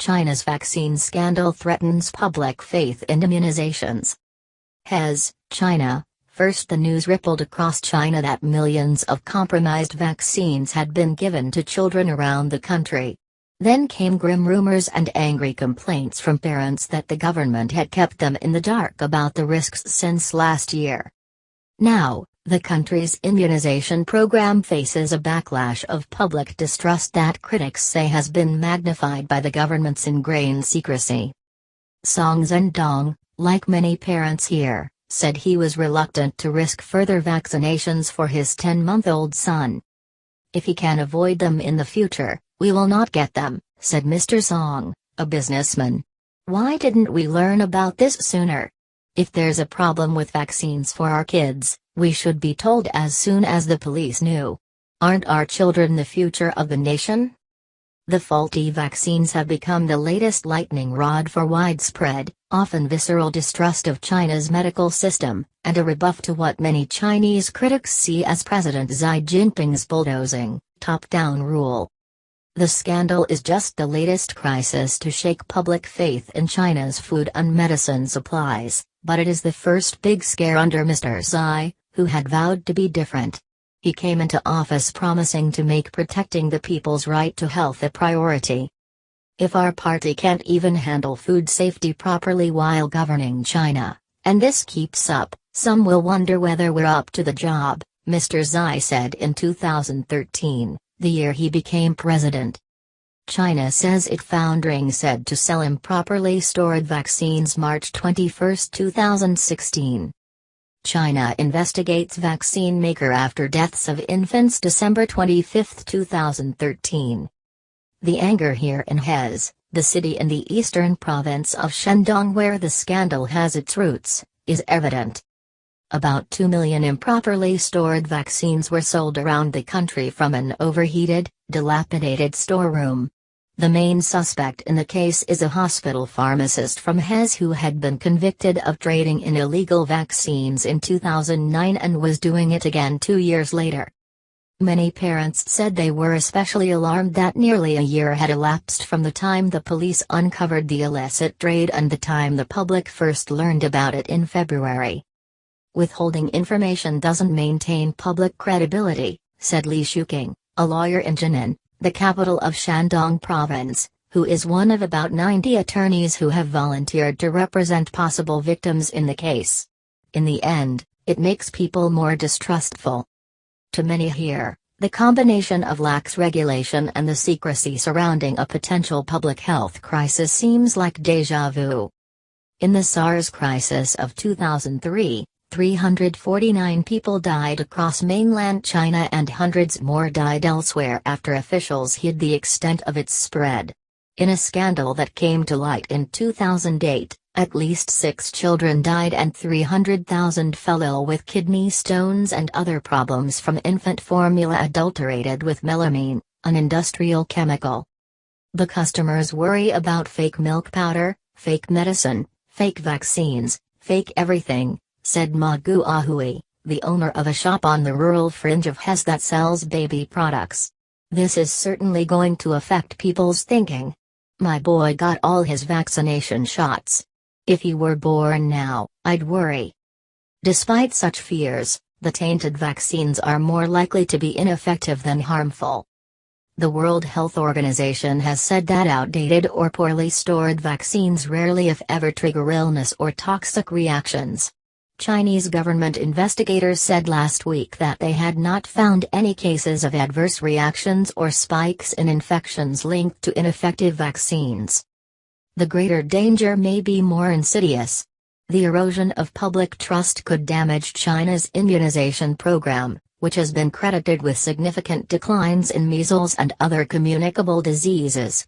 China's vaccine scandal threatens public faith in immunizations. China. First, the news rippled across China that millions of compromised vaccines had been given to children around the country. Then came grim rumors and angry complaints from parents that the government had kept them in the dark about the risks since last year. Now, the country's immunization program faces a backlash of public distrust that critics say has been magnified by the government's ingrained secrecy. Song Zhendong, like many parents here, said he was reluctant to risk further vaccinations for his 10-month-old son. "If he can avoid them in the future, we will not get them," said Mr. Song, a businessman. "Why didn't we learn about this sooner? If there's a problem with vaccines for our kids, we should be told as soon as the police knew. Aren't our children the future of the nation?" The faulty vaccines have become the latest lightning rod for widespread, often visceral distrust of China's medical system, and a rebuff to what many Chinese critics see as President Xi Jinping's bulldozing, top-down rule. The scandal is just the latest crisis to shake public faith in China's food and medicine supplies, but it is the first big scare under Mr. Xi, who had vowed to be different. He came into office promising to make protecting the people's right to health a priority. "If our party can't even handle food safety properly while governing China, and this keeps up, some will wonder whether we're up to the job," Mr. Xi said in 2013, the year he became president. China says it found Ring said to sell improperly stored vaccines March 21, 2016. China investigates vaccine maker after deaths of infants December 25, 2013. The anger here in Hez, the city in the eastern province of Shandong where the scandal has its roots, is evident. About 2 million improperly stored vaccines were sold around the country from an overheated, dilapidated storeroom. The main suspect in the case is a hospital pharmacist from Hez who had been convicted of trading in illegal vaccines in 2009 and was doing it again 2 years later. Many parents said they were especially alarmed that nearly a year had elapsed from the time the police uncovered the illicit trade and the time the public first learned about it in February. "Withholding information doesn't maintain public credibility," said Li Shuqing, a lawyer in Jinan, the capital of Shandong province, who is one of about 90 attorneys who have volunteered to represent possible victims in the case. "In the end, it makes people more distrustful." To many here, the combination of lax regulation and the secrecy surrounding a potential public health crisis seems like déjà vu. In the SARS crisis of 2003, 349 people died across mainland China and hundreds more died elsewhere after officials hid the extent of its spread. In a scandal that came to light in 2008, at least 6 children died and 300,000 fell ill with kidney stones and other problems from infant formula adulterated with melamine, an industrial chemical. The customers worry about fake milk powder, fake medicine, fake vaccines, fake everything, said Ma Guahui, the owner of a shop on the rural fringe of Hez that sells baby products. "This is certainly going to affect people's thinking. My boy got all his vaccination shots. If he were born now, I'd worry." Despite such fears, the tainted vaccines are more likely to be ineffective than harmful. The World Health Organization has said that outdated or poorly stored vaccines rarely if ever trigger illness or toxic reactions. Chinese government investigators said last week that they had not found any cases of adverse reactions or spikes in infections linked to ineffective vaccines. The greater danger may be more insidious. The erosion of public trust could damage China's immunization program, which has been credited with significant declines in measles and other communicable diseases.